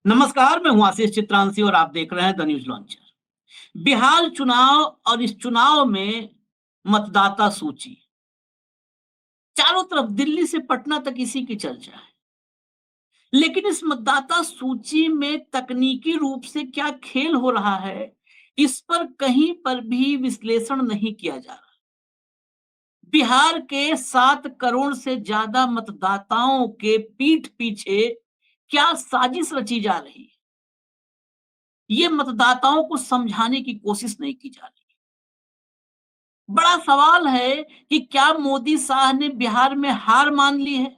नमस्कार, मैं हूं आशीष चित्रांशी और आप देख रहे हैं द न्यूज लॉन्चर। बिहार चुनाव और इस चुनाव में मतदाता सूची चारों तरफ दिल्ली से पटना तक इसी की चर्चा है। लेकिन इस मतदाता सूची में तकनीकी रूप से क्या खेल हो रहा है, इस पर कहीं पर भी विश्लेषण नहीं किया जा रहा। बिहार के 7 करोड़ से ज्यादा मतदाताओं के पीठ पीछे क्या साजिश रची जा रही है, ये मतदाताओं को समझाने की कोशिश नहीं की जा रही। बड़ा सवाल है कि क्या मोदी शाह ने बिहार में हार मान ली है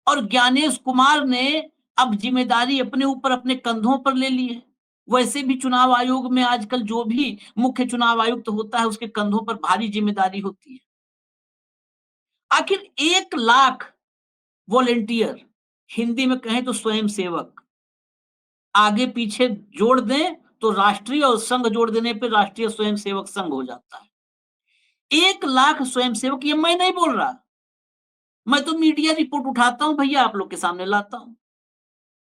और ज्ञानेश कुमार ने अब जिम्मेदारी अपने ऊपर अपने कंधों पर ले ली है। वैसे भी चुनाव आयोग में आजकल जो भी मुख्य चुनाव आयुक्त होता है उसके कंधों पर भारी जिम्मेदारी होती है। आखिर 1 लाख वॉलेंटियर, हिंदी में कहें तो स्वयं सेवक, आगे पीछे जोड़ दें तो राष्ट्रीय और संघ जोड़ देने पर राष्ट्रीय स्वयंसेवक संघ हो जाता है। 1 लाख स्वयंसेवक, ये मैं नहीं बोल रहा, मैं तो मीडिया रिपोर्ट उठाता हूं भैया, आप लोग के सामने लाता हूं।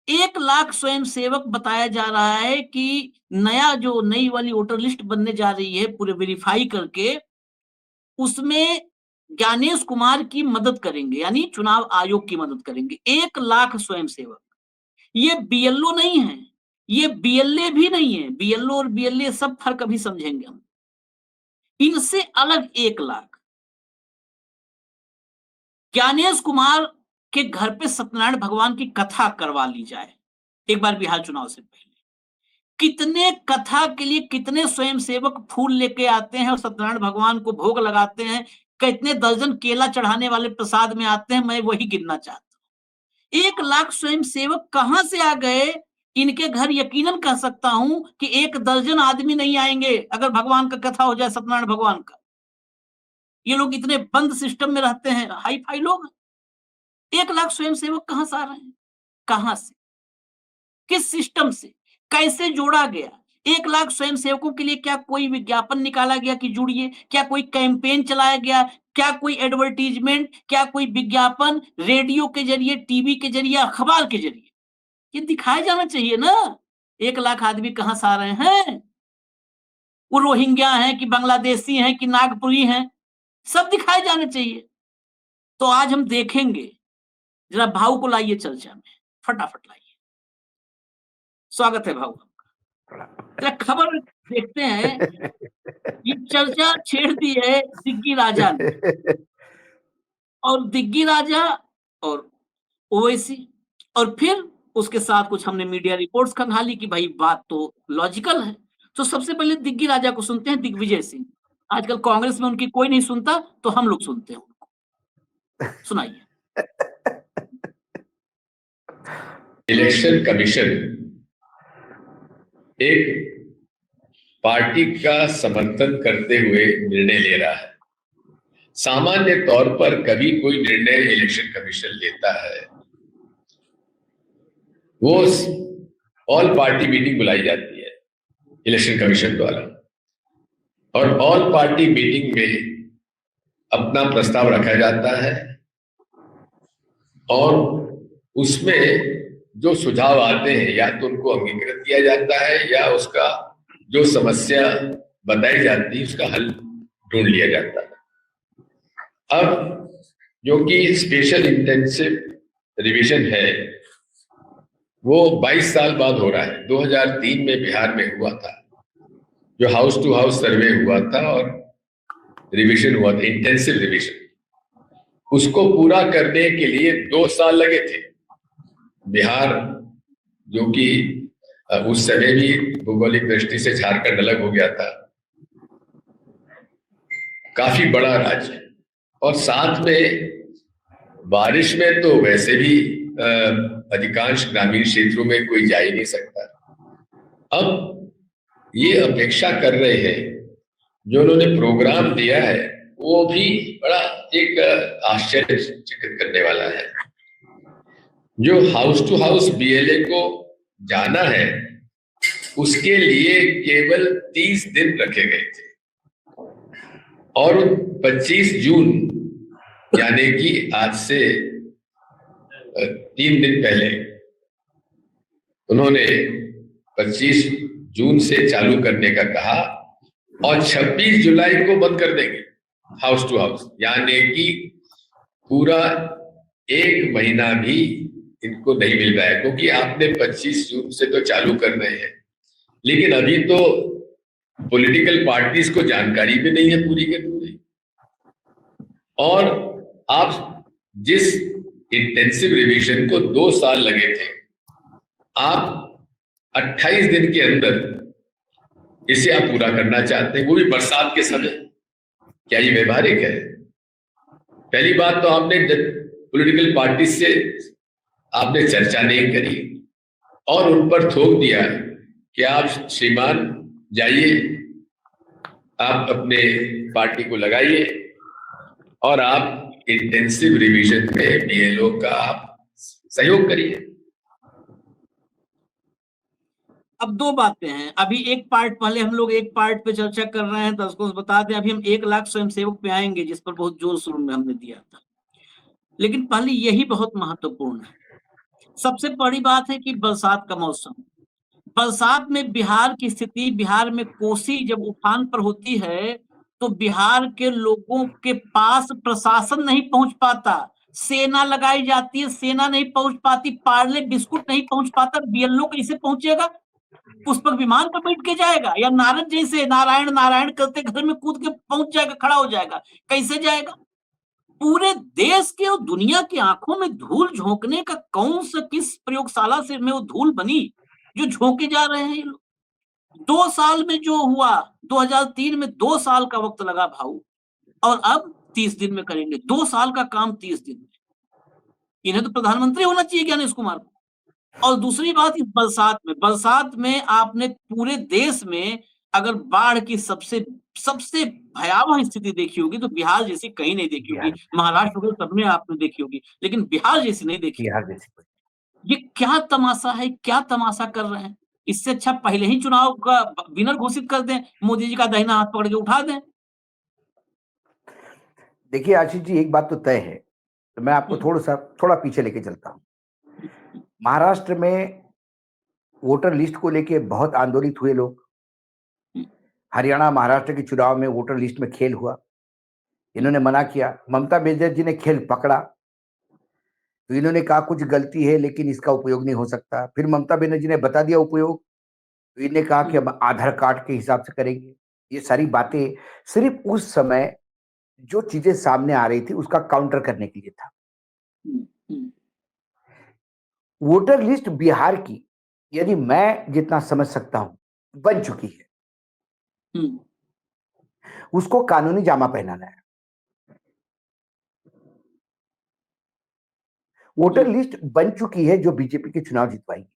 1 लाख स्वयंसेवक बताया जा रहा है कि नई वाली वोटर लिस्ट बनने जा रही है पूरे वेरीफाई करके, उसमें ज्ञानेश कुमार की मदद करेंगे, यानी चुनाव आयोग की मदद करेंगे। 1 लाख स्वयंसेवक, ये बीएलओ नहीं है, ये बीएलए भी नहीं है। बीएलओ और बीएलए सब फर्क अभी समझेंगे हम। इनसे अलग 1 लाख ज्ञानेश कुमार के घर पे सत्यनारायण भगवान की कथा करवा ली जाए एक बार बिहार चुनाव से पहले। कितने कथा के लिए कितने स्वयंसेवक फूल लेके आते हैं और सत्यनारायण भगवान को भोग लगाते हैं, कितने दर्जन केला चढ़ाने वाले प्रसाद में आते हैं, मैं वही गिनना चाहता हूं। 1 लाख स्वयंसेवक कहां से आ गए? इनके घर यकीनन कह सकता हूं कि 1 दर्जन आदमी नहीं आएंगे अगर भगवान का कथा हो जाए, सत्यनारायण भगवान का। ये लोग इतने बंद सिस्टम में रहते हैं, हाई फाई लोग। 1 लाख स्वयंसेवक कहां से आ रहे हैं? कहां से? किस सिस्टम से? कैसे जोड़ा गया? 1 लाख स्वयंसेवकों के लिए क्या कोई विज्ञापन निकाला गया कि जुड़िए? क्या कोई कैंपेन चलाया गया? क्या कोई एडवर्टीजमेंट? क्या कोई विज्ञापन रेडियो के जरिए, टीवी के जरिए, अखबार के जरिए? ये दिखाया जाना चाहिए ना। 1 लाख आदमी कहां से आ रहे हैं? वो रोहिंग्या हैं कि बांग्लादेशी हैं कि नागपुरी हैं, सब दिखाए जाने चाहिए। तो आज हम देखेंगे, जरा भाव को लाइए चर्चा में, फटाफट लाइए। स्वागत है भाव। जरा खबर देखते हैं। ये चर्चा छेड़ दी है दिग्गी राजा ने, और दिग्गी राजा और ओवैसी, और फिर उसके साथ कुछ हमने मीडिया रिपोर्ट्स खंगाली कि भाई बात तो लॉजिकल है। तो सबसे पहले दिग्गी राजा को सुनते हैं, दिग्विजय सिंह। आजकल कांग्रेस में उनकी कोई नहीं सुनता, तो हम लोग सुनते हैं उनको। सुनाइए। इलेक्शन कमीशन एक पार्टी का समर्थन करते हुए निर्णय ले रहा है। सामान्य तौर पर कभी कोई निर्णय इलेक्शन कमीशन लेता है, वो ऑल पार्टी मीटिंग बुलाई जाती है इलेक्शन कमीशन द्वारा, और ऑल पार्टी मीटिंग में अपना प्रस्ताव रखा जाता है और उसमें जो सुझाव आते हैं या तो उनको अंगीकृत किया जाता है या उसका जो समस्या बताई जाती है उसका हल ढूंढ लिया जाता है। अब जो कि स्पेशल इंटेंसिव रिवीजन है वो 22 साल बाद हो रहा है। 2003 में बिहार में हुआ था, जो हाउस टू हाउस सर्वे हुआ था और रिवीजन हुआ था, इंटेंसिव रिवीजन। उसको पूरा करने के लिए 2 साल लगे थे। बिहार जो कि उस समय भी भौगोलिक दृष्टि से झारखंड अलग हो गया था, काफी बड़ा राज्य, और साथ में बारिश में तो वैसे भी अधिकांश ग्रामीण क्षेत्रों में कोई जा ही नहीं सकता। अब ये अपेक्षा कर रहे हैं, जो उन्होंने प्रोग्राम दिया है वो भी बड़ा एक आश्चर्यचकित करने वाला है। जो हाउस टू हाउस बीएलए को जाना है उसके लिए केवल 30 दिन रखे गए थे, और 25 जून यानी कि आज से 3 दिन पहले उन्होंने 25 जून से चालू करने का कहा और 26 जुलाई को बंद कर देंगे हाउस टू हाउस, यानी कि पूरा 1 महीना भी इनको नहीं मिल पाया, क्योंकि आपने 25 जून से तो चालू कर रहे हैं, लेकिन अभी तो पॉलिटिकल पार्टीज को जानकारी भी नहीं है पूरी के पूरी। और आप जिस इंटेंसिव रिवीजन को 2 साल लगे थे, आप 28 दिन के अंदर इसे आप पूरा करना चाहते हैं, वो भी बरसात के समय। क्या ये व्यवहारिक है? पहली बात तो आपने पॉलिटिकल पार्टी से आपने चर्चा नहीं करी और उन पर थोप दिया कि आप श्रीमान जाइए, आप अपने पार्टी को लगाइए और आप इंटेंसिव रिवीजन में बीएलओ का आप सहयोग करिए। अब 2 बातें हैं। अभी एक पार्ट, पहले हम लोग एक पार्ट पे चर्चा कर रहे हैं, दर्शकों को बता दें, अभी हम 1 लाख स्वयंसेवक पे आएंगे, जिस पर बहुत जोर शुरू में हमने दिया था। लेकिन पहले यही बहुत महत्वपूर्ण है। सबसे बड़ी बात है कि बरसात का मौसम, बरसात में बिहार की स्थिति, बिहार में कोसी जब उफान पर होती है तो बिहार के लोगों के पास प्रशासन नहीं पहुंच पाता, सेना लगाई जाती है, सेना नहीं पहुंच पाती, पार्ले बिस्कुट नहीं पहुंच पाता, बीएलओ कैसे पहुंचेगा? पुष्पक विमान पर बैठ के जाएगा या नारद जैसे नारायण नारायण करते घर में कूद के पहुंच जाएगा, खड़ा हो जाएगा? कैसे जाएगा? पूरे देश के और दुनिया की आंखों में धूल झोंकने का कौन सा, किस प्रयोगशाला से में वो धूल बनी जो झोंके जा रहे हैं ये लोग? 2 साल में जो हुआ, 2003 में 2 साल का वक्त लगा भाऊ, और अब 30 दिन में करेंगे। 2 साल का काम 30 दिन में। इन्हें तो प्रधानमंत्री होना चाहिए ज्ञानेश कुमार को। और दूसरी बात, इस बरसात में आपने पूरे देश में अगर बाढ़ की सबसे सबसे भयावह स्थिति देखी होगी तो बिहार जैसी कहीं नहीं देखी होगी। महाराष्ट्र वगैरह सब में आपने देखी होगी, लेकिन बिहार जैसी नहीं देखी। बिहार जैसी ये क्या तमाशा है, क्या तमाशा कर रहे हैं? इससे अच्छा पहले ही चुनाव का विनर घोषित कर दें, मोदी जी का दाहिना हाथ पकड़ के उठा दें। देखिए आशीष जी, एक बात तो तय है, तो मैं आपको थोड़ा पीछे लेके चलता हूं। महाराष्ट्र में वोटर लिस्ट को लेके बहुत आंदोलित हुए लोग। हरियाणा महाराष्ट्र के चुनाव में वोटर लिस्ट में खेल हुआ, इन्होंने मना किया। ममता बनर्जी ने खेल पकड़ा, तो इन्होंने कहा कुछ गलती है लेकिन इसका उपयोग नहीं हो सकता। फिर ममता बनर्जी ने बता दिया उपयोग, तो इन्होंने कहा कि हम आधार कार्ड के हिसाब से करेंगे। ये सारी बातें सिर्फ उस समय जो चीजें सामने आ रही थी उसका काउंटर करने के लिए था। वोटर लिस्ट बिहार की, यदि मैं जितना समझ सकता हूं, बन चुकी है। उसको कानूनी जामा पहनाना है। वोटर लिस्ट बन चुकी है जो बीजेपी के चुनाव जितवाएगी,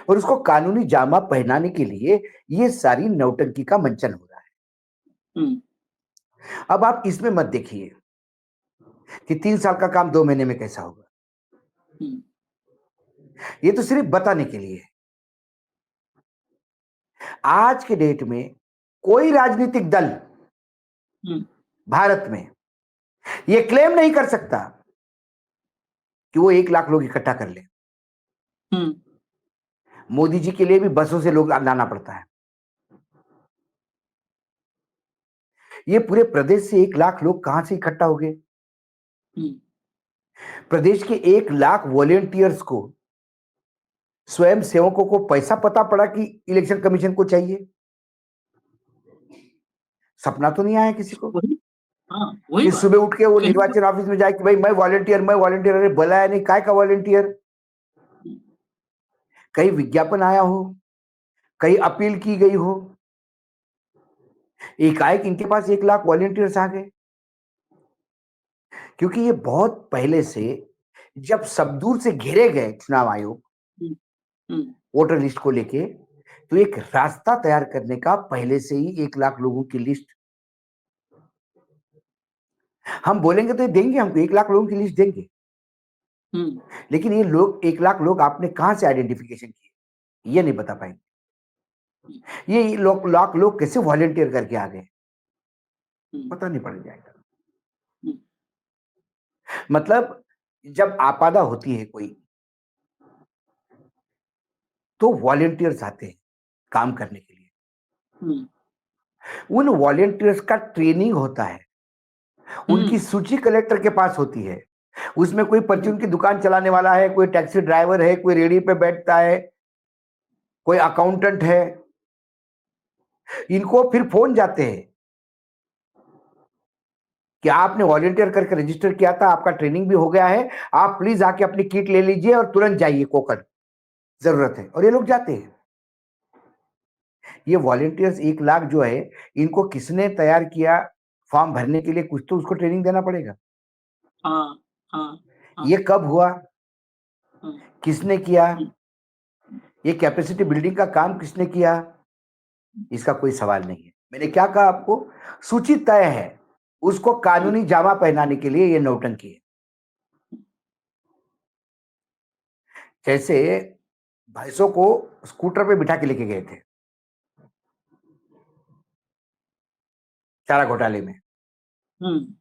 और उसको कानूनी जामा पहनाने के लिए ये सारी नौटंकी का मंचन हो रहा है। अब आप इसमें मत देखिए कि 3 साल का काम 2 महीने में कैसा होगा। ये तो सिर्फ बताने के लिए है। आज के डेट में कोई राजनीतिक दल भारत में ये क्लेम नहीं कर सकता कि वो 1 लाख लोग इकट्ठा कर ले। मोदी जी के लिए भी बसों से लोग लाना पड़ता है। ये पूरे प्रदेश से 1 लाख लोग कहां से इकट्ठा हो गए? प्रदेश के 1 लाख वॉलेंटियर्स को, स्वयं सेवकों को पैसा पता पड़ा कि इलेक्शन कमीशन को चाहिए? सपना तो नहीं आया किसी को कि सुबह उठ के वो निर्वाचन ऑफिस में जाए कि भाई मैं वॉलेंटियर। अरे बुलाया नहीं, काय का वॉलेंटियर? कहीं विज्ञापन आया हो, कहीं अपील की गई हो, एकाएक इनके पास 1 लाख वॉलेंटियर्स आ गए। क्योंकि ये बहुत पहले से, जब सब दूर से घेरे गए चुनाव आयोग वोटर लिस्ट को लेके, तो एक रास्ता तैयार करने का पहले से ही 1 लाख लोगों की लिस्ट हम बोलेंगे तो देंगे, हमको 1 लाख लोगों की लिस्ट देंगे। लेकिन ये लोग 1 लाख लोग आपने कहां से आइडेंटिफिकेशन किए ये नहीं बता पाएंगे। ये लाख लोग कैसे वॉलेंटियर करके आ गए पता नहीं पड़ जाएगा। मतलब जब आपदा होती है कोई, तो वॉलंटियर्स आते हैं काम करने के लिए। हम्म, उन वॉलंटियर्स का ट्रेनिंग होता है, उनकी सूची कलेक्टर के पास होती है। उसमें कोई परचून की दुकान चलाने वाला है, कोई टैक्सी ड्राइवर है, कोई रेडी पे बैठता है, कोई अकाउंटेंट है। इनको फिर फोन जाते हैं कि आपने वॉलंटियर करके रजिस्टर किया था, आपका ट्रेनिंग भी हो गया है, आप प्लीज आके अपनी किट ले लीजिए और तुरंत जाइए, कोकड़ जरूरत है। और ये लोग जाते हैं। ये वॉलंटियर्स 1 लाख जो है, इनको किसने तैयार किया फॉर्म भरने के लिए? कुछ तो उसको ट्रेनिंग देना पड़ेगा। हाँ हाँ हाँ ये कब हुआ, हाँ, किसने किया, हम्म, ये कैपेसिटी बिल्डिंग का काम किसने किया? इसका कोई सवाल नहीं है। मैंने क्या कहा आपको? सूची तय है, उसको कानूनी जामा पहनाने के लिए ये नौटंकी है। जैसे भैंसों को स्कूटर पे बिठा के लेके गए थे चारा घोटाले में, हम्म,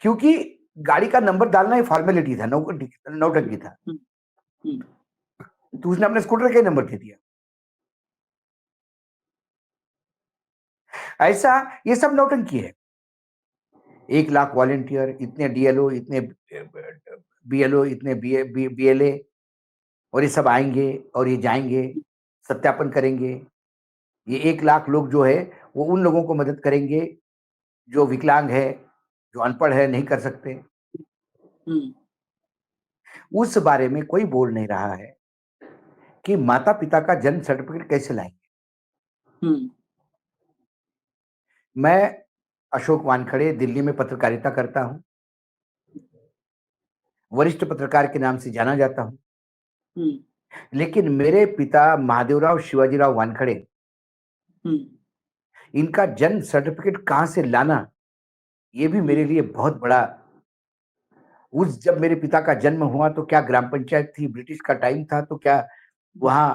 क्योंकि गाड़ी का नंबर डालना ही फॉर्मेलिटी था, नौटंकी था, हम्म, हम्म, तो उसने अपने स्कूटर का ही नंबर दे दिया। ऐसा ये सब नौटंकी है। 1 लाख वॉलेंटियर, इतने डीएलओ, इतने बीएलओ, इतने बीएलए, और ये सब आएंगे और ये जाएंगे, सत्यापन करेंगे। ये 1 लाख लोग जो है वो उन लोगों को मदद करेंगे जो विकलांग है, जो अनपढ़ है, नहीं कर सकते। हम्म, उस बारे में कोई बोल नहीं रहा है कि माता पिता का जन्म सर्टिफिकेट कैसे लाएंगे। हम्म, मैं अशोक वानखड़े दिल्ली में पत्रकारिता करता हूं, वरिष्ठ पत्रकार के नाम से जाना जाता हूं। हम्म, लेकिन मेरे पिता महादेवराव शिवाजीराव वानखड़े, हम्म, इनका जन्म सर्टिफिकेट कहां से लाना, ये भी मेरे लिए बहुत बड़ा। उस जब मेरे पिता का जन्म हुआ तो क्या ग्राम पंचायत थी, ब्रिटिश का टाइम था, तो क्या वहां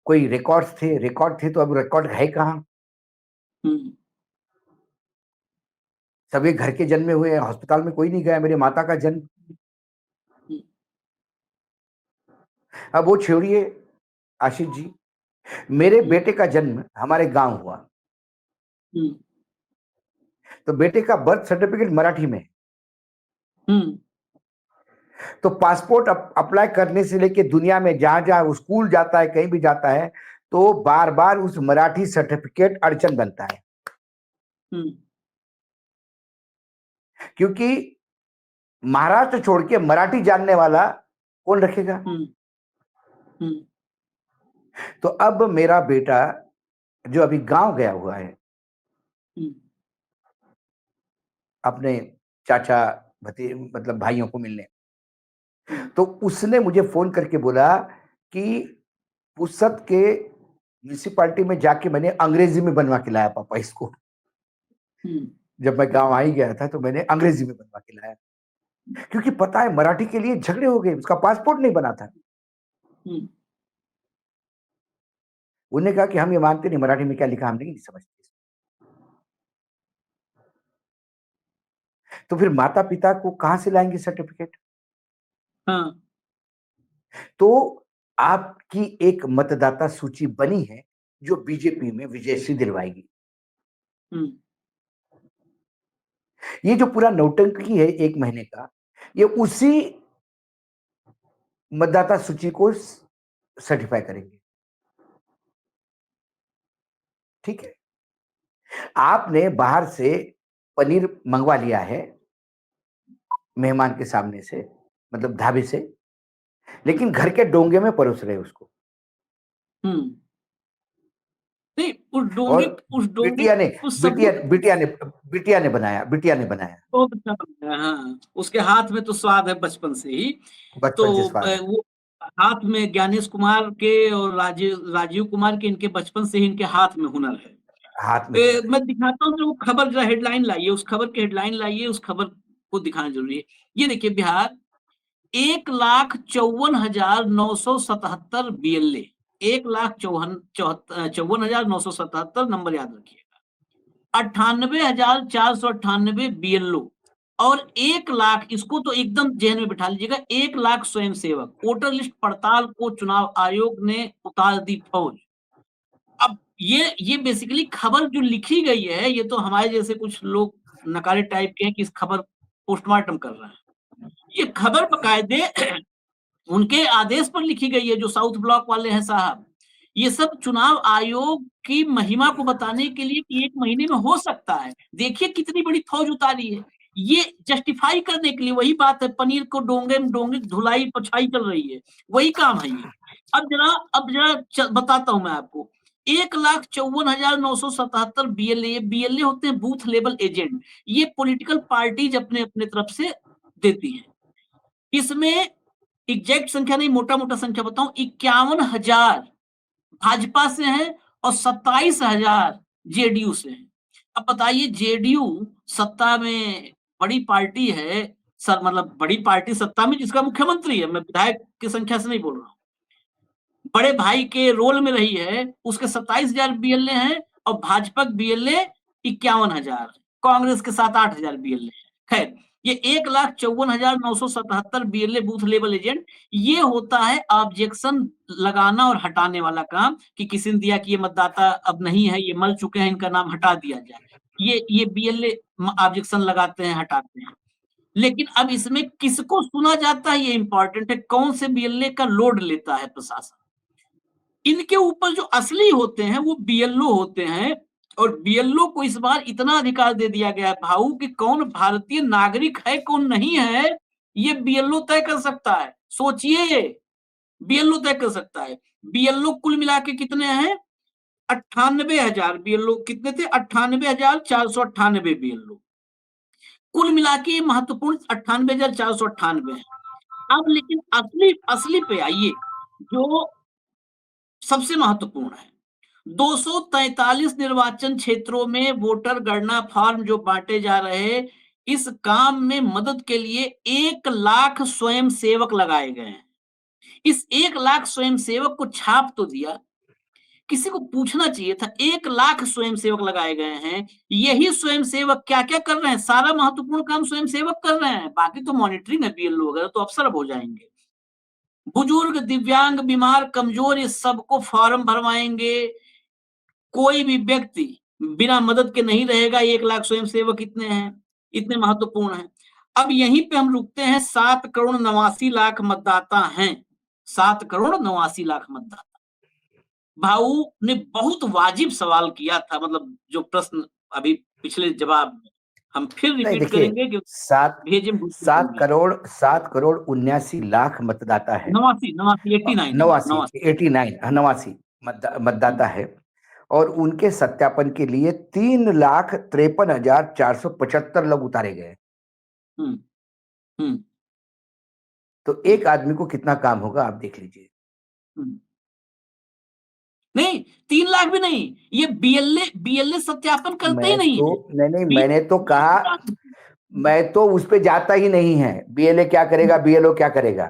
कोई रिकॉर्ड्स थे? रिकॉर्ड थे तो अब रिकॉर्ड है कहाँ? हम्म, सभी घर के जन्मे हुए हैं, अस्पताल में कोई नहीं गया। मेरी माता का जन्म, अब वो छोड़िए आशीष जी, मेरे बेटे का जन्म हमारे गांव हुआ, हम्म, तो बेटे का बर्थ सर्टिफिकेट मराठी में है। हम्म, तो पासपोर्ट अप्लाई करने से लेके दुनिया में जहां जहां स्कूल जाता है, कहीं भी जाता है, तो बार बार उस मराठी सर्टिफिकेट अड़चन बनता है, हम्म, क्योंकि महाराष्ट्र छोड़ के मराठी जानने वाला कौन रखेगा? हम्म, हम्म, तो अब मेरा बेटा जो अभी गांव गया हुआ है हम्म, अपने चाचा मतलब भाइयों को मिलने, हम्म, तो उसने मुझे फोन करके बोला कि पुसद के म्यूनिसिपालिटी में जाके मैंने अंग्रेजी में बनवा के लाया पापा इसको। हम्म, जब मैं गांव आ ही गया था तो मैंने अंग्रेजी में बनवा के लाया, क्योंकि पता है मराठी के लिए झगड़े हो गए, उसका पासपोर्ट नहीं बना था। हम्म, उन्होंने कहा कि हम ये मानते नहीं, मराठी में क्या लिखा हम नहीं समझते। तो फिर माता पिता को कहां से लाएंगे सर्टिफिकेट? हाँ, तो आपकी एक मतदाता सूची बनी है जो बीजेपी में विजयश्री दिलवाएगी। हम्म, ये जो पूरा नौटंकी है 1 महीने का, ये उसी मतदाता सूची को सर्टिफाई करेंगे। ठीक है, आपने बाहर से पनीर मंगवा लिया है मेहमान के सामने से, मतलब ढाबे से, लेकिन घर के डोंगे में परोस रहे उसको, हम्म, नहीं, उस डोंगे, और उस डोंगे बिटिया ने को बिटिया सबूत बिटिया ने बिटिया ने बनाया। बहुत अच्छा बन गया। हाँ, उसके हाथ में तो स्वाद है बचपन से ही। तो बचपन से स्वाद है। वो हाथ में ज्ञानेश कुमार के और राजीव कुमार के, इनके बचपन से ही इनके हाथ में हुनर है। हाथ में हुनर है। मैं दिखाता हूँ, तो वो खबर जो हेडलाइन लाइए, उस खबर की हेडलाइन लाइए, उस खबर को दिखाना जरूरी है। ये देखिए, बिहार 1,54,977 बीएलए, 1,54,977 नंबर याद रखिएगा। 98,498 बीएलओ, और 1 लाख, इसको तो एकदम जेहन में बिठा लीजिएगा, 1 लाख स्वयंसेवक, वोटर लिस्ट पड़ताल को चुनाव आयोग ने उतार दी फौज। अब ये बेसिकली खबर जो लिखी गई है, ये तो हमारे जैसे कुछ लोग नकारे टाइप के हैं कि इस खबर पोस्टमार्टम कर रहे हैं। ये खबर बकायदे उनके आदेश पर लिखी गई है, जो साउथ ब्लॉक वाले हैं साहब। ये सब चुनाव आयोग की महिमा को बताने के लिए कि 1 महीने में हो सकता है। देखिए कितनी बड़ी फौज उतारी है। ये जस्टिफाई करने के लिए, वही बात है, पनीर को डोंगे में डोंगे धुलाई पछाई चल रही है, वही काम है ये। अब जरा बताता हूं मैं आपको। 1,54,977 बीएलए, बीएलए होते हैं बूथ लेवल एजेंट। ये पॉलिटिकल पार्टीज अपने अपने तरफ से देती हैं। इसमें एग्जैक्ट संख्या नहीं, मोटा मोटा संख्या बताऊं, 51,000 भाजपा से हैं और 27,000 जेडीयू से हैं। अब बताइए, जेडीयू सत्ता में बड़ी पार्टी है सर, मतलब बड़ी पार्टी सत्ता में जिसका मुख्यमंत्री है, मैं विधायक की संख्या से नहीं बोल रहा हूं, बड़े भाई के रोल में रही है, उसके 27,000 बीएलए हैं और भाजपा बीएलए 51,000, कांग्रेस के 7-8,000 बीएलए हैं। खैर, ये 1,54,977 बीएलए बूथ लेवल एजेंट, ये होता है ऑब्जेक्शन लगाना और हटाने वाला काम, कि किसी ने दिया कि ये मतदाता अब नहीं है, ये मर चुके हैं, इनका नाम हटा दिया जाए। ये बीएलए ऑब्जेक्शन लगाते हैं, हटाते हैं। लेकिन अब इसमें किसको सुना जाता है, ये इंपॉर्टेंट है, कौन से बीएलए का लोड लेता है प्रशासन। इनके ऊपर जो असली होते हैं वो बीएलओ होते हैं, और बीएलओ को इस बार इतना अधिकार दे दिया गया है भाऊ, कि कौन भारतीय नागरिक है कौन नहीं है, ये बीएलओ तय कर सकता है। सोचिए, बीएलओ तय कर सकता है। बीएलओ कुल मिला के कितने हैं? 98,000 बीएलओ। कितने थे? 98,498 बीएलओ कुल मिला के। महत्वपूर्ण 98,498 है। अब लेकिन असली असली पे आइए, जो सबसे महत्वपूर्ण है। 243 निर्वाचन क्षेत्रों में वोटर गणना फॉर्म जो बांटे जा रहे हैं, इस काम में मदद के लिए 1 लाख स्वयं सेवक लगाए गए हैं। इस 1 लाख स्वयं सेवक को छाप तो दिया, किसी को पूछना चाहिए था। 1 लाख स्वयं सेवक लगाए गए हैं। यही स्वयं सेवक क्या क्या कर रहे हैं? सारा महत्वपूर्ण काम स्वयं सेवक कर रहे हैं, बाकी तो मॉनिटरिंग है, बीएलओ वगैरह तो अफसर अब हो जाएंगे। बुजुर्ग, दिव्यांग, बीमार, कमजोर, इस सबको फॉर्म भरवाएंगे। कोई भी व्यक्ति बिना मदद के नहीं रहेगा। 1 लाख स्वयंसेवक इतने हैं, इतने महत्वपूर्ण हैं। अब यहीं पे हम रुकते हैं। 7 करोड़ 89 लाख मतदाता हैं। 7 करोड़ 89 लाख मतदाता। भाऊ ने बहुत वाजिब सवाल किया था, मतलब जो प्रश्न अभी पिछले जवाब में हम फिर नहीं, रिपीट देखिए, करेंगे कि भेजे 7 करोड़ 79 लाख मतदाता है। 89 89 मतदाता है, और उनके सत्यापन के लिए 3,53,475 लोग उतारे गए। तो एक आदमी को कितना काम होगा, आप देख लीजिए। नहीं, 3 लाख भी नहीं, ये बीएलए सत्यापन करते ही नहीं है। नहीं, मैंने तो कहा, मैं तो उस पे जाता ही नहीं है। बीएलए क्या करेगा, बीएलओ क्या करेगा।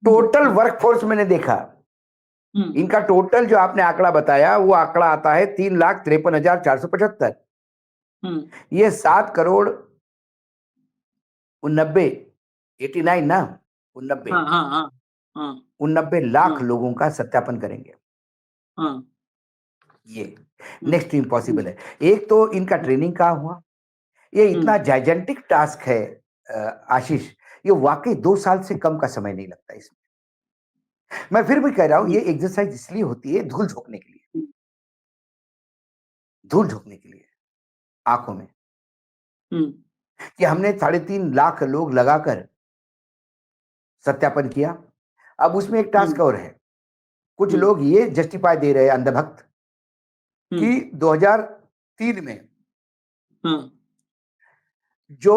टोटल वर्कफोर्स मैंने देखा, इनका टोटल जो आपने आंकड़ा बताया, वो आंकड़ा आता है 3,53,475। ये 7 करोड़ 89 ना 89 लाख लोगों का सत्यापन करेंगे। ये नेक्स्ट इम्पॉसिबल है। एक तो इनका ट्रेनिंग कहाँ हुआ, ये इतना जाइजेंटिक टास्क है आशीष, ये वाकई 2 साल से कम का समय नहीं लगता इसमें। मैं फिर भी कह रहा हूं, ये एक्सरसाइज इसलिए होती है धूल झोंकने के लिए, धूल झोंकने के लिए आंखों में, कि हमने 3.5 लाख लोग लगाकर सत्यापन किया। अब उसमें एक टास्क और है, कुछ लोग ये जस्टिफाई दे रहे हैं अंधभक्त कि 2003 में जो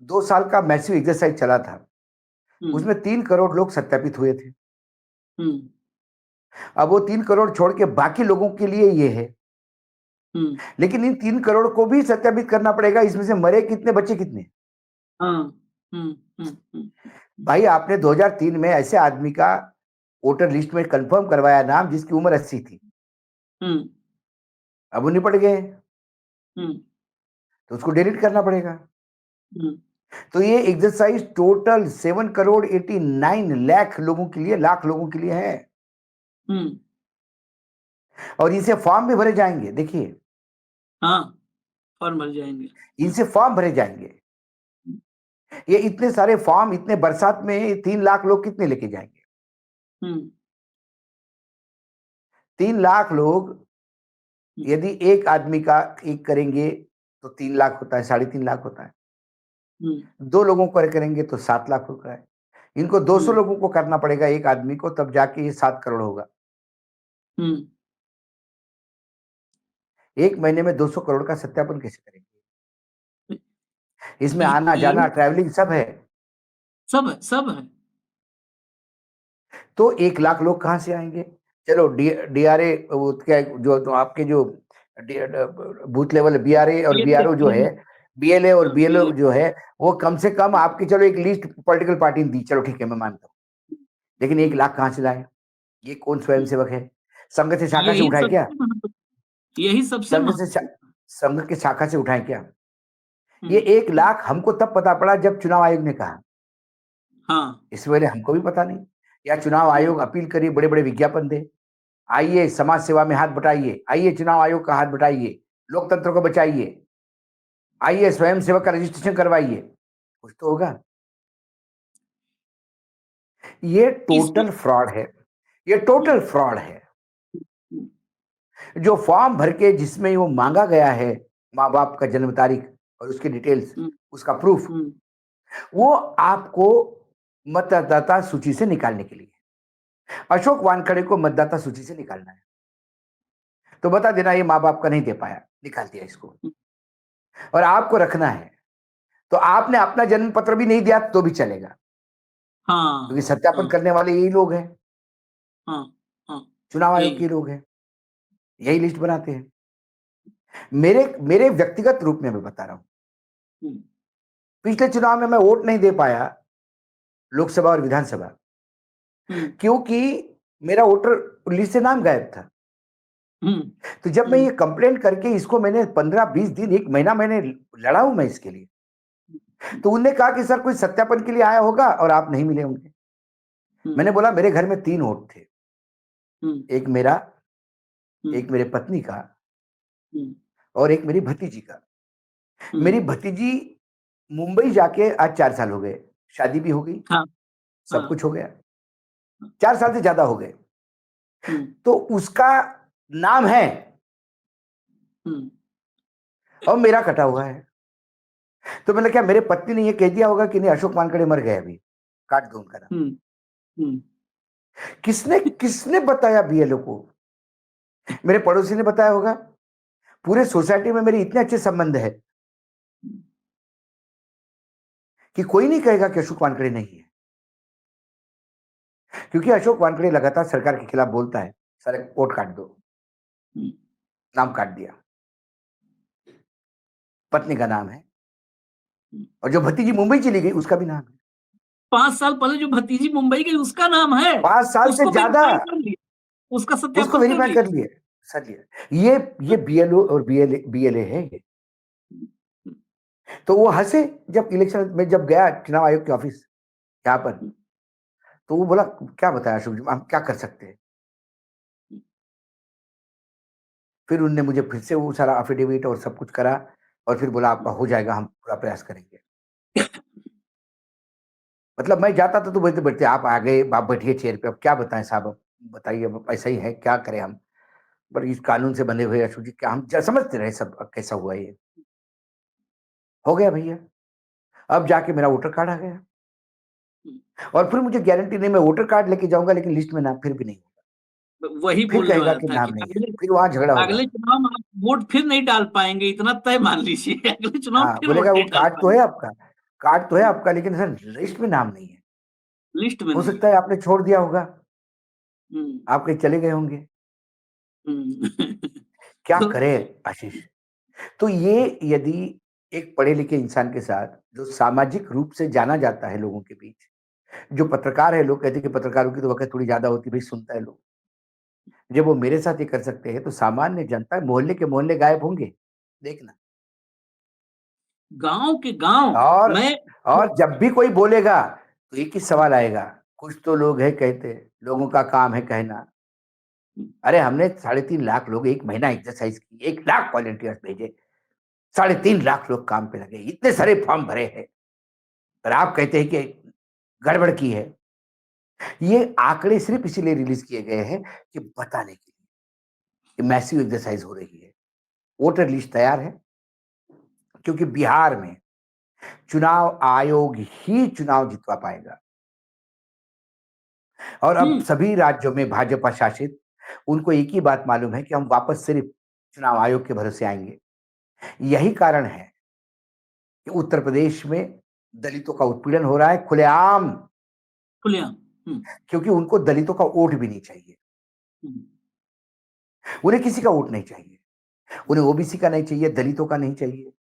2 साल का मैसिव एक्सरसाइज चला था, उसमें 3 करोड़ लोग सत्यापित हुए थे। अब वो 3 करोड़ छोड़ के बाकी लोगों के लिए ये है, लेकिन इन 3 करोड़ को भी सत्यापित करना पड़ेगा। इसमें से मरे कितने, बचे कितने। भाई, आपने 2003 में ऐसे आदमी का वोटर लिस्ट में कंफर्म करवाया नाम जिसकी उम्र 80 थी, अब वो निपट गए, तो उसको डिलीट करना पड़ेगा। तो ये एक्सरसाइज टोटल 7 करोड़ 89 लाख लोगों के लिए, लाख लोगों के लिए है। हम्म। और इनसे फॉर्म भी भरे जाएंगे। देखिए, हाँ, फॉर्म भर जाएंगे। इनसे फॉर्म भरे जाएंगे। ये इतने सारे फॉर्म, इतने बरसात में 3 लाख लोग कितने लेके जाएंगे? हम्म। 3 लाख लोग यदि एक आदमी का एक करेंगे तो 3 लाख होता है, 3.5 लाख होता है। हम्म। 2 लोगों को करेंगे तो 7 लाख होता है। इनको 200 हम्म। लोगों को करना पड़ेगा एक आदमी को, तब जाके ये 7 करोड़ होगा। हम्म। एक महीने में 200 करोड़ का सत्यापन कैसे करेंगे? इसमें आना ये जाना ट्रैवलिंग सब है। सब है, सब है। तो 1 लाख लोग कहाँ से आएंगे? चलो डीआरए, वो क्या, जो आपके जो बूथ लेवल बीआरए और ये बीआरओ जो है, बीएलए और हाँ, बीएलओ जो है, वो कम से कम आपकी, चलो एक लिस्ट पॉलिटिकल पार्टी ने दी, चलो ठीक है मैं मानता हूँ, लेकिन 1 लाख कहाँ से लाए? ये कौन स्वयंसेवक है? संघ से शाखा से यही उठाए क्या? सबसे महत्व यही सबसे संघ से महत्वपूर्ण। संघ के शाखा से उठाए क्या? ये हम्म। 1 लाख हमको तब पता पड़ा जब चुनाव आयोग ने कहा। हाँ। इस पहले हमको भी पता नहीं। या चुनाव आयोग हम्म। अपील करिए, बड़े बड़े विज्ञापन दे, आइए समाज सेवा में हाथ बटाइए, आइए चुनाव आयोग का हाथ बटाइए, लोकतंत्र को बचाइए, आइए स्वयं सेवक का रजिस्ट्रेशन करवाइए, कुछ तो होगा। ये इसमें टोटल फ्रॉड है। ये टोटल फ्रॉड है। जो फॉर्म भर के जिसमें वो मांगा गया है, माँ बाप का जन्म तारीख और उसकी डिटेल्स, हम्म। उसका प्रूफ, हम्म। वो आपको मतदाता सूची से निकालने के लिए, अशोक वानखड़े को मतदाता सूची से निकालना है। तो बता देना ये माँ बाप का नहीं दे पाया, निकाल दिया इसको, और आपको रखना है। तो आपने अपना जन्म पत्र भी नहीं दिया तो भी चलेगा, क्योंकि हाँ। सत्यापन हाँ। करने वाले यही लोग हैं, हाँ। हाँ। चुनाव आयोग यही। के लोग हैं, यही लिस्ट बनाते हैं। मेरे मेरे व्यक्तिगत रूप में मैं बता रहा हूं, हम्म। पिछले चुनाव में मैं वोट नहीं दे पाया, लोकसभा और विधानसभा, हम्म। क्योंकि मेरा वोटर लिस्ट से नाम गायब था। हम्म। तो जब मैं हम्म। ये कंप्लेंट करके इसको मैंने 15-20 दिन, एक महीना मैंने लड़ा हूं मैं इसके लिए, तो उनने कहा कि सर कोई सत्यापन के लिए आया होगा और आप नहीं मिले होंगे। हम्म। मैंने बोला मेरे घर में 3 वोट थे, हम्म। एक मेरा, हम्म। एक मेरे पत्नी का, हम्म। और एक मेरी भतीजी का। हम्म। मेरी भतीजी मुंबई जाके आज 4 साल हो गए, शादी भी हो गई, हाँ। सब हाँ। कुछ हो गया, 4 साल से ज्यादा हो गए। हम्म। तो उसका नाम है हम्म। और मेरा कटा हुआ है। तो मैंने, क्या मेरे पत्नी ने ये कह दिया होगा कि नहीं अशोक वानखड़े मर गए, अभी काट दो उनका नाम? हम्म। हम्म। किसने किसने बताया बीएलओ को? मेरे पड़ोसी ने बताया होगा। पूरे सोसाइटी में मेरे इतने अच्छे संबंध है कि कोई नहीं कहेगा कि अशोक वानखड़े नहीं है, क्योंकि अशोक वानखड़े लगातार सरकार के खिलाफ बोलता है, सर वोट काट दो, हम्म। नाम काट दिया, पत्नी का नाम है, हम्म। और जो भतीजी मुंबई चली गई उसका भी नाम है। 5 साल पहले जो भतीजी मुंबई गई उसका नाम है, 5 साल से उसको ज्यादा वेरीफाई कर लिया, उसका उसको सत्यापन कर वेरीफाई लिया। कर लिए, सर ये बीएलओ और बीएलए है ये। तो वो हंसे जब इलेक्शन में, जब गया चुनाव आयोग के ऑफिस यहाँ पर, तो वो बोला क्या बताया अशोक जी, हम क्या कर सकते हैं? फिर उनने मुझे फिर से वो सारा अफिडेविट और सब कुछ करा, और फिर बोला आपका हो जाएगा, हम पूरा प्रयास करेंगे। मतलब मैं जाता था तो बोलते बैठते, आप आ गए, आप बैठिए चेयर पे, अब क्या बताएं साहब, अब बताइए, अब ऐसा ही है, क्या करें हम? पर इस कानून से बंधे हुए अशोक जी, क्या हम समझते रहे सब, अब कैसा हुआ ये? हो गया भैया, अब जाके मेरा वोटर कार्ड आ गया, और फिर मुझे गारंटी नहीं, मैं वोटर कार्ड लेके जाऊंगा लेकिन लिस्ट में नाम फिर भी नहीं होगा, वही फिर बोलने कहेगा वाला कि था नाम कि नहीं है, अगले फिर वहां झगड़ा होगा। अगले चुनाव में आप वोट फिर नहीं डाल पाएंगे, इतना तय मान लीजिए। अगले चुनाव हाँ, फिर बोलेगा वोट वो नहीं डाल कार्ड तो है पाएंगे। आपका, कार्ड तो है आपका, लेकिन सर लिस्ट में नाम नहीं है। लिस्ट में हो नहीं सकता है। है आपने छोड़ दिया होगा, हम्म। आप कहीं चले गए होंगे, हम्म। क्या तो करे आशीष? तो ये यदि एक पढ़े लिखे इंसान के साथ, जो सामाजिक रूप से जाना जाता है लोगों के बीच, जो पत्रकार है, लोग कहते हैं कि पत्रकारों की तो वक्त थोड़ी ज्यादा होती है, भाई सुनता है लोग, जब वो मेरे साथ ये कर सकते हैं तो सामान्य जनता, मोहल्ले के मोहल्ले गायब होंगे, देखना। गांव के गांव और मैं और जब भी कोई बोलेगा तो एक ही सवाल आएगा, कुछ तो लोग है कहते, लोगों का काम है कहना। अरे हमने 3.5 लाख लोग एक महीना एक्सरसाइज की, 1 लाख वॉलंटियर्स भेजे, 3.5 लाख लोग काम पे लगे, इतने सारे फॉर्म भरे हैं, और आप कहते हैं कि गड़बड़ की है। ये आंकड़े सिर्फ इसीलिए रिलीज किए गए हैं कि बताने के लिए कि मैसिव एक्सरसाइज हो रही है। वोटर लिस्ट तैयार है, क्योंकि बिहार में चुनाव आयोग ही चुनाव जितवा पाएगा। और अब सभी राज्यों में भाजपा शासित, उनको एक ही बात मालूम है कि हम वापस सिर्फ चुनाव आयोग के भरोसे आएंगे। यही कारण है कि उत्तर प्रदेश में दलितों का उत्पीड़न हो रहा है खुलेआम, खुलेआम। क्योंकि उनको दलितों का वोट भी नहीं चाहिए। उन्हें किसी का वोट नहीं चाहिए, उन्हें ओबीसी का नहीं चाहिए, दलितों का नहीं चाहिए।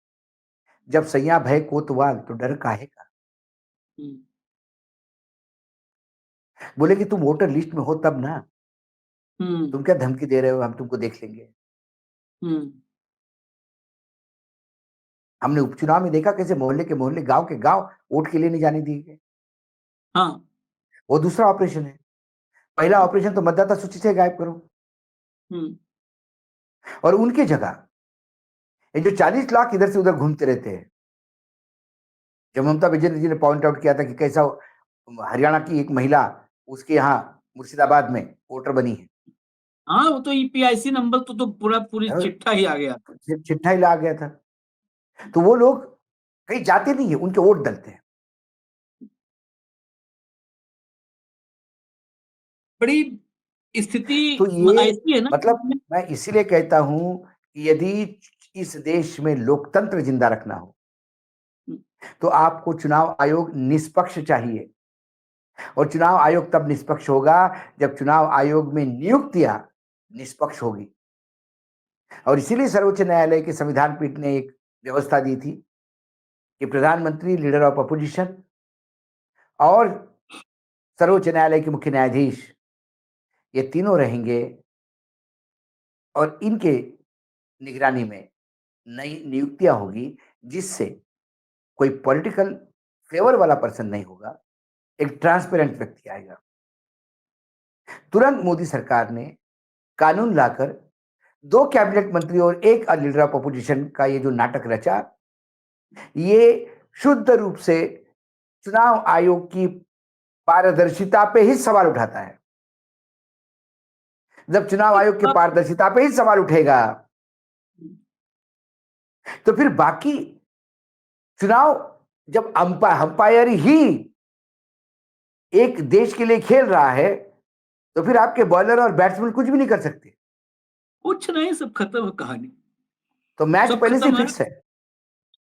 जब सैया भय कोतवाल तो डर काहे का। बोले कि तुम वोटर लिस्ट में हो तब ना, तुम क्या धमकी दे रहे हो, हम तुमको देख लेंगे। हमने उपचुनाव में देखा कैसे मोहल्ले के मोहल्ले, गांव के गांव वोट के लिए नहीं जाने दिए गए। हाँ, वो दूसरा ऑपरेशन है। पहला ऑपरेशन तो मतदाता सूची से गायब करो, और उनके जगह ये जो 40 लाख इधर से उधर घूमते रहते हैं। जब ममता बनर्जी जी ने पॉइंट आउट किया था कि कैसा हरियाणा की एक महिला उसके यहाँ मुर्शिदाबाद में वोटर बनी है। हाँ, वो तो ईपीआईसी नंबर तो पूरी चिट्ठा ही आ गया, चिट्ठा ही ला गया था। तो वो लोग कहीं जाते नहीं है, उनके वोट डलते हैं। बड़ी स्थिति तो ये ऐसी है ना, मतलब मैं इसीलिए कहता हूं कि यदि इस देश में लोकतंत्र जिंदा रखना हो तो आपको चुनाव आयोग निष्पक्ष चाहिए। और चुनाव आयोग तब निष्पक्ष होगा जब चुनाव आयोग में नियुक्तियां निष्पक्ष होगी। और इसीलिए सर्वोच्च न्यायालय के संविधान पीठ ने एक व्यवस्था दी थी कि प्रधानमंत्री, लीडर ऑफ अपोजिशन और सर्वोच्च न्यायालय के मुख्य न्यायाधीश, ये तीनों रहेंगे और इनके निगरानी में नई नियुक्तियां होगी, जिससे कोई पॉलिटिकल फ्लेवर वाला पर्सन नहीं होगा, एक ट्रांसपेरेंट व्यक्ति आएगा। तुरंत मोदी सरकार ने कानून लाकर 2 कैबिनेट मंत्री और 1 लीडर ऑफ अपोजिशन का ये जो नाटक रचा, ये शुद्ध रूप से चुनाव आयोग की पारदर्शिता पे ही सवाल उठाता है। जब चुनाव आयोग की पारदर्शिता पे ही सवाल उठेगा तो फिर बाकी चुनाव, जब अंपायर ही एक देश के लिए खेल रहा है, तो फिर आपके बॉलर और बैट्समैन कुछ भी नहीं कर सकते। कुछ नहीं, सब खत्म है कहानी। तो मैच पहले से फिक्स है,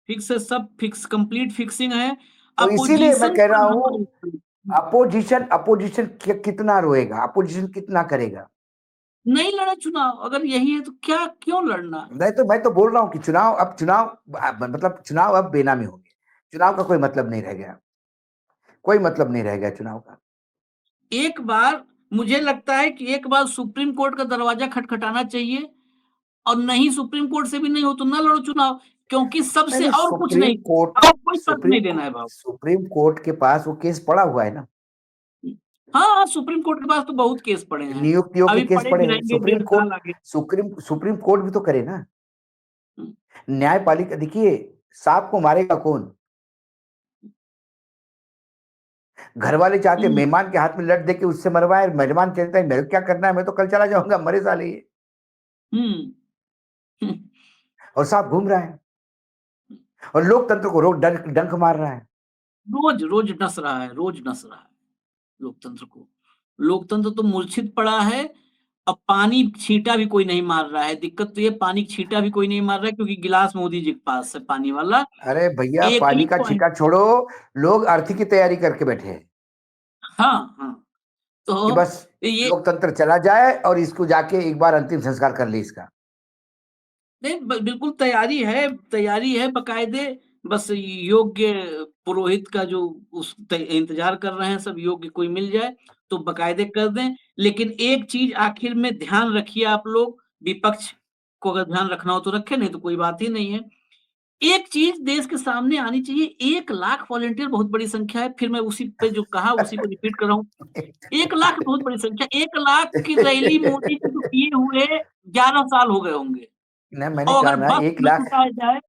फिक्स है, सब फिक्स, कंप्लीट फिक्सिंग है। तो इसीलिए मैं कह रहा हूं अपोजिशन कितना रोएगा, अपोजिशन कितना करेगा। नहीं लड़ा चुनाव, अगर यही है तो क्या, क्यों लड़ना। मैं तो बोल रहा हूं कि चुनाव मतलब चुनाव अब बेनामी होंगे। चुनाव का कोई मतलब नहीं रह गया, कोई मतलब नहीं रह गया चुनाव का। एक बार मुझे लगता है कि एक बार सुप्रीम कोर्ट का दरवाजा खटखटाना चाहिए, और नहीं सुप्रीम कोर्ट से भी नहीं हो तो ना लड़ो चुनाव, क्योंकि सबसे और कुछ नहीं, और कोई फर्क नहीं देना है भाव। सुप्रीम कोर्ट के पास वो केस पड़ा हुआ है ना। हाँ, सुप्रीम कोर्ट के पास तो बहुत केस पड़े हैं, नियुक्तियों के अभी केस पड़े पड़े भी हैं। रहेंगे, 1.5 साल आगे। सुप्रीम कोर्ट भी तो करे ना। न्यायपालिका, देखिए सांप को मारेगा कौन। घर वाले चाहते मेहमान के हाथ में लट दे के उससे मरवाए, मेहमान कहता है मेरे क्या करना है, मैं तो कल चला जाऊंगा, मरे साले ये। और सांप घूम रहा है और लोकतंत्र को रोज डंक मार रहा है। रोज रोज नस रहा है, रोज नस रहा है लोकतंत्र को। लोकतंत्र तो मूर्छित पड़ा है। अब पानी छींटा भी कोई नहीं मार रहा है। दिक्कत तो ये, पानी छींटा भी कोई नहीं मार रहा है, क्योंकि गिलास मोदी जी के पास है पानी वाला। अरे भैया, एक पानी ही का पॉइंट। छींटा छोड़ो, लोग अर्थी की तैयारी करके बैठे हैं हाँ हाँ, कि तो बस ये लोकतंत्र चला जाए और इसको जाके एक बार अंतिम संस्कार कर ले इसका। नहीं, बिल्कुल तैयारी है बकायदे। बस योग्य पुरोहित का जो इंतजार कर रहे हैं सब, योग्य कोई मिल जाए तो बकायदे कर दें। लेकिन एक चीज आखिर में ध्यान रखिए आप लोग, विपक्ष को अगर ध्यान रखना हो तो रखें, नहीं तो कोई बात ही नहीं है। एक चीज देश के सामने आनी चाहिए, 1 लाख वॉलंटियर बहुत बड़ी संख्या है। फिर मैं उसी पे जो कहा उसी को रिपीट कर रहा हूँ। 1 लाख बहुत बड़ी संख्या, 1 लाख की रैली मोदी जी को किए हुए 11 साल हो गए होंगे। ना मैंने और कहा अगर ना बस 1 न लाख। जुटाया जाए,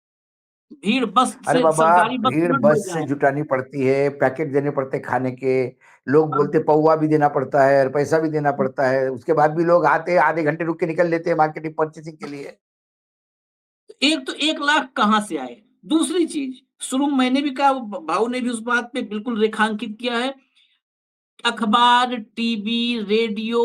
भीड़ बस अरे से, बाबा, सरकारी बस भीड़ न ढुल बस से जाए। जुटानी पड़ती है, पैकेट देने पड़ते हैं खाने के, लोग हाँ, बोलते पौवा भी देना पड़ता है और पैसा भी देना पड़ता है, उसके बाद भी लोग आते आधे घंटे रुक के निकल लेते हैं मार्केटिंग परचेसिंग के लिए। एक तो 1 लाख कहाँ से आए? दूसरी चीज, शुरू में मैंने भी कहा, भाऊ ने भी उस बात पे बिल्कुल रेखांकित किया है। अखबार, टीवी, रेडियो,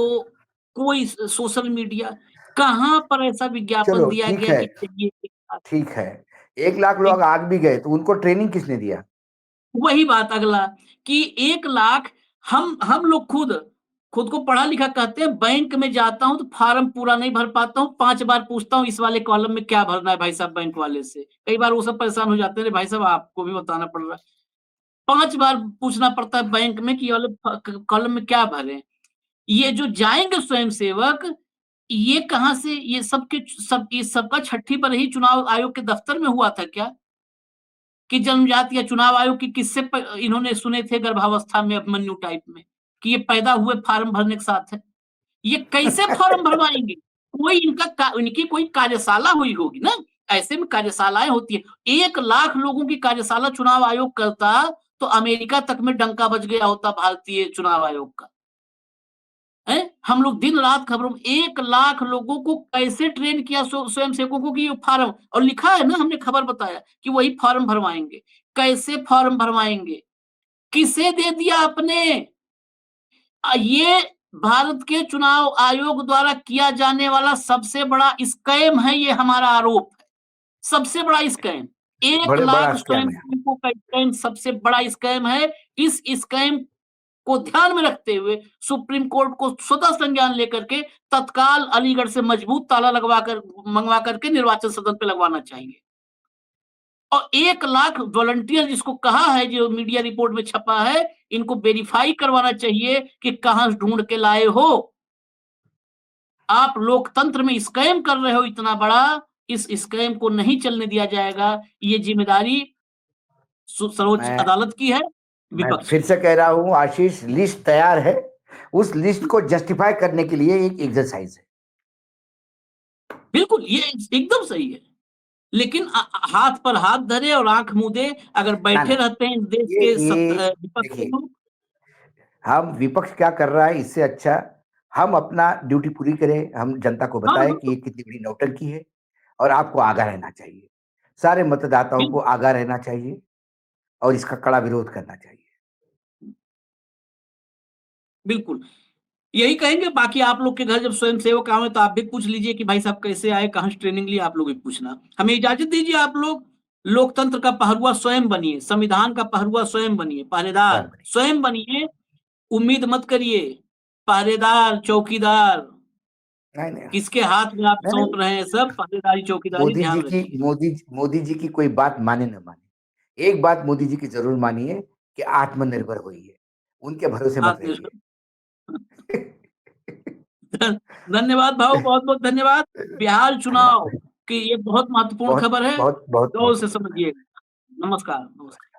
कोई सोशल मीडिया, कहाँ पर ऐसा विज्ञापन चलो दिया ठीक गया है, कि चाहिए 1 लाख? ठीक है। 1 लाख लोग आग भी गए तो उनको ट्रेनिंग किसने दिया? वही बात अगला, कि 1 लाख, हम लोग खुद को पढ़ा लिखा कहते हैं। बैंक में जाता हूं तो फार्म पूरा नहीं भर पाता हूं, 5 बार पूछता हूं इस वाले कॉलम में क्या भरना है भाई साहब, बैंक वाले से। कई बार वो सब परेशान हो जाते हैं, भाई साहब आपको भी बताना पड़ रहा है। 5 बार पूछना पड़ता है बैंक में कि ये वाले कॉलम में क्या भरें। ये जो जाएंगे स्वयंसेवक, ये कहां से, ये सबका छठी पर ही चुनाव आयोग के दफ्तर में हुआ था क्या? कि जन्मजात या चुनाव आयोग की किससे इन्होंने सुने थे गर्भावस्था में, अभिमन्यु टाइप में, कि ये पैदा हुए फार्म भरने के साथ है? ये कैसे फॉर्म भरवाएंगे? कोई इनकी कोई कार्यशाला हुई होगी ना, ऐसे में कार्यशालाएं होती है। 1 लाख लोगों की कार्यशाला चुनाव आयोग करता तो अमेरिका तक में डंका बज गया होता भारतीय चुनाव आयोग का। है, हम लोग दिन रात खबरों में 1 लाख लोगों को कैसे ट्रेन किया, स्वयं सेवकों को, कि ये फार्म, और लिखा है ना, हमने खबर बताया कि वही फॉर्म भरवाएंगे। कैसे फॉर्म भरवाएंगे? किसे दे दिया आपने? ये भारत के चुनाव आयोग द्वारा किया जाने वाला सबसे बड़ा स्कैम है, ये हमारा आरोप है। सबसे बड़ा स्कैम, एक बड़े बड़ा लाख स्कैम है। स्वयंसेवकों का स्कैम सबसे बड़ा स्कैम है। इस स्कैम को ध्यान में रखते हुए सुप्रीम कोर्ट को स्वतः संज्ञान लेकर के तत्काल अलीगढ़ से मजबूत ताला मंगवा करके निर्वाचन सदन पे लगवाना चाहिए। और 1 लाख वॉलंटियर जिसको कहा है, जो मीडिया रिपोर्ट में छपा है, इनको वेरीफाई करवाना चाहिए कि कहां ढूंढ के लाए हो। आप लोकतंत्र में स्कैम कर रहे हो इतना बड़ा, इस स्कैम को नहीं चलने दिया जाएगा। ये जिम्मेदारी सर्वोच्च मैं अदालत की है, मैं विपक्ष फिर की से है। कह रहा हूँ आशीष, लिस्ट तैयार है, उस लिस्ट को जस्टिफाई करने के लिए एक एक्सरसाइज है। बिल्कुल, ये एकदम सही है। लेकिन हाथ पर हाथ धरे और आंख मूंदे अगर ना बैठे ना, रहते हैं देश ये के ये विपक्ष के देखिए, लोग। हम विपक्ष क्या कर रहा है इससे अच्छा हम अपना ड्यूटी पूरी करें, हम जनता को हाँ, बताएं हाँ, कि ये कितनी बड़ी नौटंकी है और आपको आगाह रहना चाहिए, सारे मतदाताओं को बिल्कुल, आगाह रहना चाहिए और इसका कड़ा विरोध करना चाहिए। बिल्कुल। यही कहेंगे। बाकी आप लोग के घर जब स्वयंसेवक आवे तो आप भी पूछ लीजिए कि भाई साहब कैसे आए, कहाँ से ट्रेनिंग ली, आप लोग भी पूछना। हमें इजाजत दीजिए, आप लोग लोकतंत्र का पहरुआ स्वयं बनिए, संविधान का पहरुआ स्वयं बनिए, स्वयं पहरेदार बने। स्वयं बनिए। उम्मीद मत करिए पहरेदार, चौकीदार, नहीं नहीं किसके हाथ में आप नहीं सौंप नहीं, रहे हैं, सब पहरेदारी चौकीदारी ध्यान रखिए। मोदी जी की कोई बात माने न माने, एक बात मोदी जी की जरूर मानिए कि आत्मनिर्भर होइए, उनके भरोसे मत आप रहिए। धन्यवाद भाऊ, बहुत बहुत धन्यवाद। बिहार चुनाव की ये बहुत महत्वपूर्ण बहुत खबर है, बहुत बहुत गौर से महत्वपूर्ण है। समझिए। नमस्कार, नमस्कार।